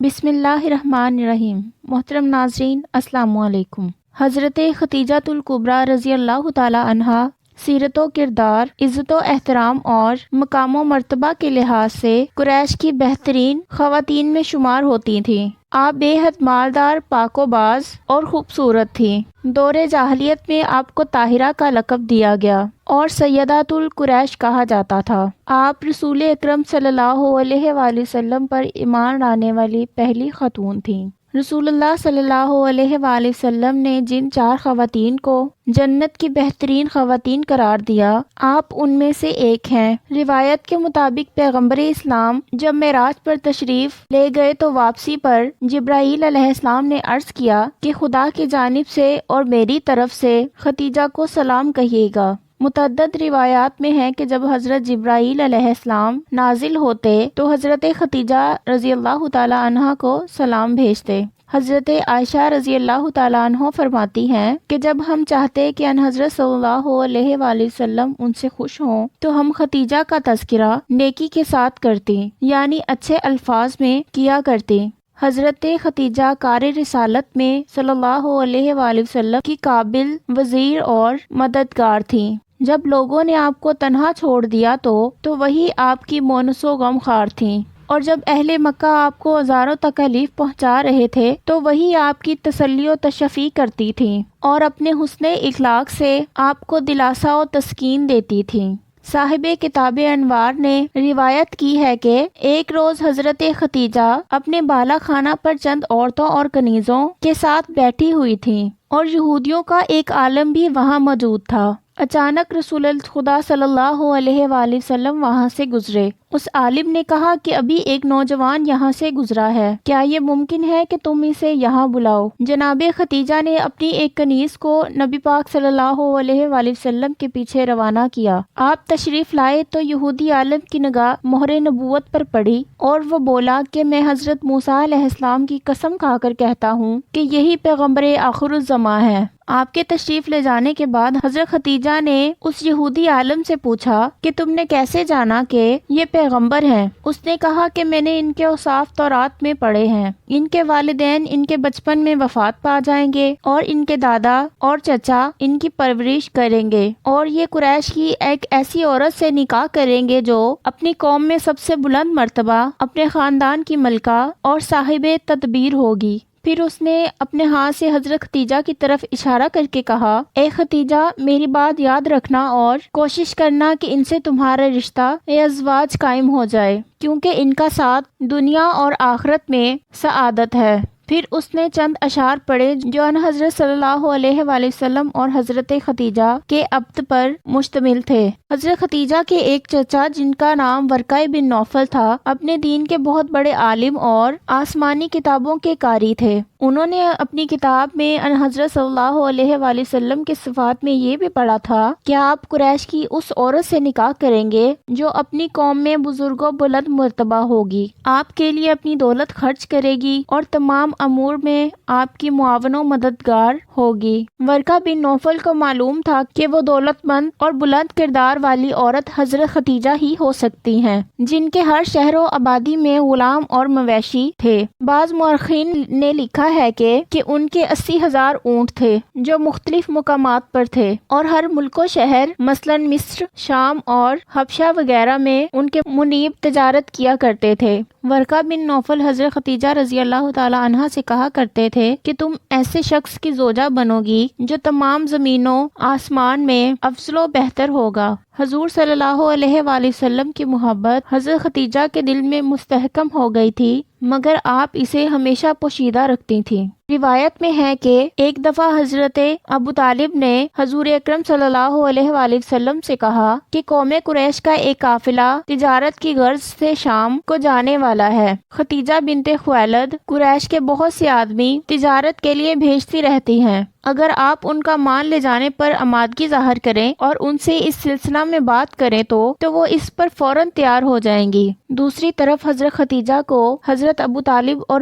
بسم اللہ الرحمن الرحیم۔ محترم ناظرین، السلام علیکم۔ حضرت خدیجہ الکبریٰ رضی اللہ تعالی عنہا سیرت و کردار، عزت و احترام اور مقام و مرتبہ کے لحاظ سے قریش کی بہترین خواتین میں شمار ہوتی تھیں۔ آپ بے حد مالدار، پاک و باز اور خوبصورت تھیں۔ دور جاہلیت میں آپ کو طاہرہ کا لقب دیا گیا اور سیدۃ القریش کہا جاتا تھا۔ آپ رسول اکرم صلی اللہ علیہ وآلہ وسلم پر ایمان لانے والی پہلی خاتون تھیں۔ رسول اللہ صلی اللہ علیہ وآلہ وسلم نے جن 4 خواتین کو جنت کی بہترین خواتین قرار دیا، آپ ان میں سے ایک ہیں۔ روایت کے مطابق پیغمبر اسلام جب معراج پر تشریف لے گئے تو واپسی پر جبرائیل علیہ السلام نے عرض کیا کہ خدا کی جانب سے اور میری طرف سے خدیجہ کو سلام کہیے گا۔ متعدد روایات میں ہے کہ جب حضرت جبرائیل علیہ السلام نازل ہوتے تو حضرت خدیجہ رضی اللہ تعالی عنہ کو سلام بھیجتے۔ حضرت عائشہ رضی اللہ تعالی عنہ فرماتی ہیں کہ جب ہم چاہتے کہ ان حضرت صلی اللہ علیہ وآلہ وسلم ان سے خوش ہوں تو ہم خدیجہ کا تذکرہ نیکی کے ساتھ کرتے، یعنی اچھے الفاظ میں کیا کرتے۔ حضرت خدیجہ کار رسالت میں صلی اللہ علیہ وآلہ وسلم کی قابل وزیر اور مددگار تھیں۔ جب لوگوں نے آپ کو تنہا چھوڑ دیا تو وہی آپ کی مونس و غم خوار تھیں، اور جب اہل مکہ آپ کو ہزاروں تکالیف پہنچا رہے تھے تو وہی آپ کی تسلی و تشفی کرتی تھیں اور اپنے حسن اخلاق سے آپ کو دلاسا و تسکین دیتی تھیں۔ صاحب کتاب انوار نے روایت کی ہے کہ ایک روز حضرت خدیجہ اپنے بالا خانہ پر چند عورتوں اور کنیزوں کے ساتھ بیٹھی ہوئی تھیں اور یہودیوں کا ایک عالم بھی وہاں موجود تھا۔ اچانک رسول خدا صلی اللہ علیہ وآلہ وسلم وہاں سے گزرے۔ اس عالم نے کہا کہ ابھی ایک نوجوان یہاں سے گزرا ہے، کیا یہ ممکن ہے کہ تم اسے یہاں بلاؤ؟ جناب خدیجہ نے اپنی ایک کنیز کو نبی پاک صلی اللہ علیہ وآلہ وسلم کے پیچھے روانہ کیا۔ آپ تشریف لائے تو یہودی عالم کی نگاہ مہر نبوت پر پڑی اور وہ بولا کہ میں حضرت موسیٰ علیہ السلام کی قسم کھا کر کہتا ہوں کہ یہی پیغمبر آخر الزماں ہے۔ آپ کے تشریف لے جانے کے بعد حضرت خدیجہ نے اس یہودی عالم سے پوچھا کہ تم نے کیسے جانا کہ یہ پیغمبر ہیں؟ اس نے کہا کہ میں نے ان کے اوصاف تورات میں پڑھے ہیں، ان کے والدین ان کے بچپن میں وفات پا جائیں گے اور ان کے دادا اور چچا ان کی پرورش کریں گے، اور یہ قریش کی ایک ایسی عورت سے نکاح کریں گے جو اپنی قوم میں سب سے بلند مرتبہ، اپنے خاندان کی ملکہ اور صاحب تدبیر ہوگی۔ پھر اس نے اپنے ہاتھ سے حضرت خدیجہ کی طرف اشارہ کر کے کہا، اے خدیجہ، میری بات یاد رکھنا اور کوشش کرنا کہ ان سے تمہارا رشتہ ازدواج قائم ہو جائے، کیونکہ ان کا ساتھ دنیا اور آخرت میں سعادت ہے۔ پھر اس نے چند اشعار پڑھے جو ان حضرت صلی اللہ علیہ وآلہ وسلم اور حضرت خدیجہ کے عبد پر مشتمل تھے۔ حضرت خدیجہ کے ایک چچا جن کا نام ورقہ بن نوفل تھا، اپنے دین کے بہت بڑے عالم اور آسمانی کتابوں کے قاری تھے۔ انہوں نے اپنی کتاب میں ان حضرت صلی اللہ علیہ وآلہ وسلم کے صفات میں یہ بھی پڑھا تھا کہ آپ قریش کی اس عورت سے نکاح کریں گے جو اپنی قوم میں بزرگ و بلند مرتبہ ہوگی، آپ کے لیے اپنی دولت خرچ کرے گی اور تمام امور میں آپ کی معاون و مددگار ہوگی۔ ورقہ بن نوفل کو معلوم تھا کہ وہ دولت مند اور بلند کردار والی عورت حضرت خدیجہ ہی ہو سکتی ہیں، جن کے ہر شہر و آبادی میں غلام اور مویشی تھے۔ بعض مورخین نے لکھا ہے کہ ان کے 80,000 اونٹ تھے جو مختلف مقامات پر تھے، اور ہر ملک و شہر مثلاً مصر، شام اور حبشہ وغیرہ میں ان کے منیب تجارت کیا کرتے تھے۔ ورقہ بن نوفل حضرت خدیجہ رضی اللہ تعالی عنہا سے کہا کرتے تھے کہ تم ایسے شخص کی زوجہ بنو گی جو تمام زمینوں آسمان میں افضل و بہتر ہوگا۔ حضور صلی اللہ علیہ وآلہ وسلم کی محبت حضرت خدیجہ کے دل میں مستحکم ہو گئی تھی، مگر آپ اسے ہمیشہ پوشیدہ رکھتی تھیں۔ روایت میں ہے کہ ایک دفعہ حضرت ابو طالب نے حضور اکرم صلی اللہ علیہ وآلہ وسلم سے کہا کہ قوم قریش کا ایک قافلہ تجارت کی غرض سے شام کو جانے والا ہے۔ خدیجہ بنت خویلد قریش کے بہت سے آدمی تجارت کے لیے بھیجتی رہتی ہیں، اگر آپ ان کا مال لے جانے پر آمادگی ظاہر کریں اور ان سے اس سلسلہ میں بات کریں تو وہ اس پر فوراً تیار ہو جائیں گی۔ دوسری طرف حضرت خدیجہ کو حضرت ابو طالب اور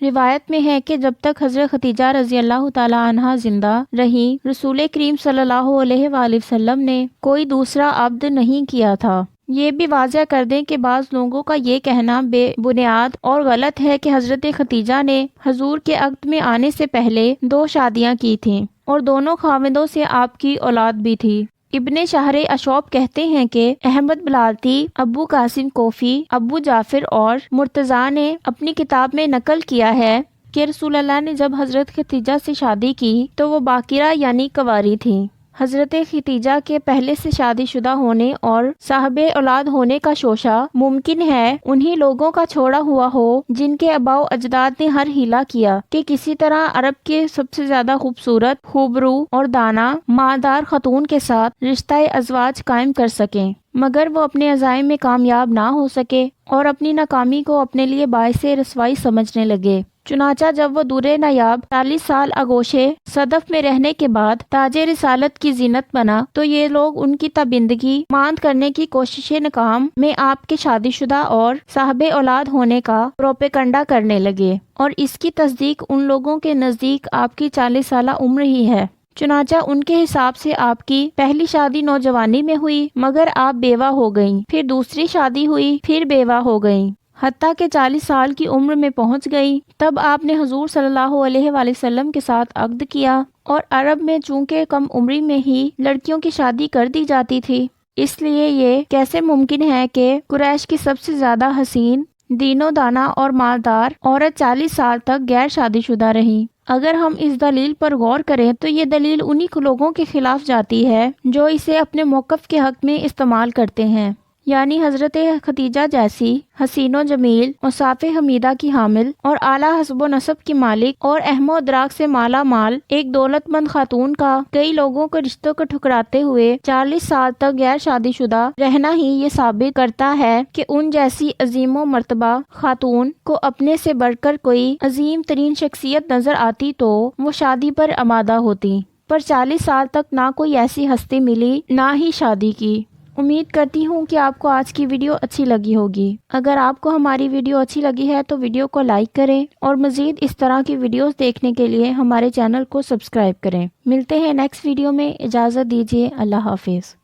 روایت میں ہے کہ جب تک حضرت خدیجہ رضی اللہ تعالی عنہا زندہ رہی، رسول کریم صلی اللہ علیہ وآلہ وسلم نے کوئی دوسرا عبد نہیں کیا تھا۔ یہ بھی واضح کر دیں کہ بعض لوگوں کا یہ کہنا بے بنیاد اور غلط ہے کہ حضرت خدیجہ نے حضور کے عقد میں آنے سے پہلے 2 شادیاں کی تھیں اور دونوں خاوندوں سے آپ کی اولاد بھی تھی۔ ابن شہر اشوب کہتے ہیں کہ احمد بلالتی، ابو قاسم کوفی، ابو جعفر اور مرتضیٰ نے اپنی کتاب میں نقل کیا ہے کہ رسول اللہ نے جب حضرت خدیجہ سے شادی کی تو وہ باکرہ یعنی کنواری تھیں۔ حضرت خدیجہ کے پہلے سے شادی شدہ ہونے اور صاحب اولاد ہونے کا شوشہ ممکن ہے انہی لوگوں کا چھوڑا ہوا ہو جن کے آباء و اجداد نے ہر ہیلا کیا کہ کسی طرح عرب کے سب سے زیادہ خوبصورت، خوبرو اور دانا مالدار خاتون کے ساتھ رشتہ ازواج قائم کر سکیں، مگر وہ اپنے عزائم میں کامیاب نہ ہو سکے اور اپنی ناکامی کو اپنے لیے باعث رسوائی سمجھنے لگے۔ چنانچہ جب وہ دور نیاب 40 سال آغوش صدف میں رہنے کے بعد تاج رسالت کی زینت بنا تو یہ لوگ ان کی تابندگی ماند کرنے کی کوشش ناکام میں آپ کے شادی شدہ اور صاحب اولاد ہونے کا پروپیگنڈا کرنے لگے، اور اس کی تصدیق ان لوگوں کے نزدیک آپ کی 40 سالہ عمر ہی ہے۔ چنانچہ ان کے حساب سے آپ کی پہلی شادی نوجوانی میں ہوئی، مگر آپ بیوہ ہو گئیں، پھر دوسری شادی ہوئی، پھر بیوہ ہو گئیں، حتیٰ کہ 40 سال کی عمر میں پہنچ گئی۔ تب آپ نے حضور صلی اللہ علیہ وآلہ وسلم کے ساتھ عقد کیا، اور عرب میں چونکہ کم عمری میں ہی لڑکیوں کی شادی کر دی جاتی تھی، اس لیے یہ کیسے ممکن ہے کہ قریش کی سب سے زیادہ حسین، دین و دانا اور مالدار عورت 40 سال تک غیر شادی شدہ رہی؟ اگر ہم اس دلیل پر غور کریں تو یہ دلیل انہی لوگوں کے خلاف جاتی ہے جو اسے اپنے موقف کے حق میں استعمال کرتے ہیں، یعنی حضرت خدیجہ جیسی حسین و جمیل، اوصاف حمیدہ کی حامل اور اعلیٰ حسب و نسب کی مالک اور اہم و ادراک سے مالا مال ایک دولت مند خاتون کا کئی لوگوں کے رشتوں کو ٹھکراتے ہوئے 40 سال تک غیر شادی شدہ رہنا ہی یہ ثابت کرتا ہے کہ ان جیسی عظیم و مرتبہ خاتون کو اپنے سے بڑھ کر کوئی عظیم ترین شخصیت نظر آتی تو وہ شادی پر آمادہ ہوتی، پر 40 سال تک نہ کوئی ایسی ہستی ملی نہ ہی شادی کی۔ امید کرتی ہوں کہ آپ کو آج کی ویڈیو اچھی لگی ہوگی۔ اگر آپ کو ہماری ویڈیو اچھی لگی ہے تو ویڈیو کو لائک کریں اور مزید اس طرح کی ویڈیوز دیکھنے کے لیے ہمارے چینل کو سبسکرائب کریں۔ ملتے ہیں نیکسٹ ویڈیو میں، اجازت دیجیے، اللہ حافظ۔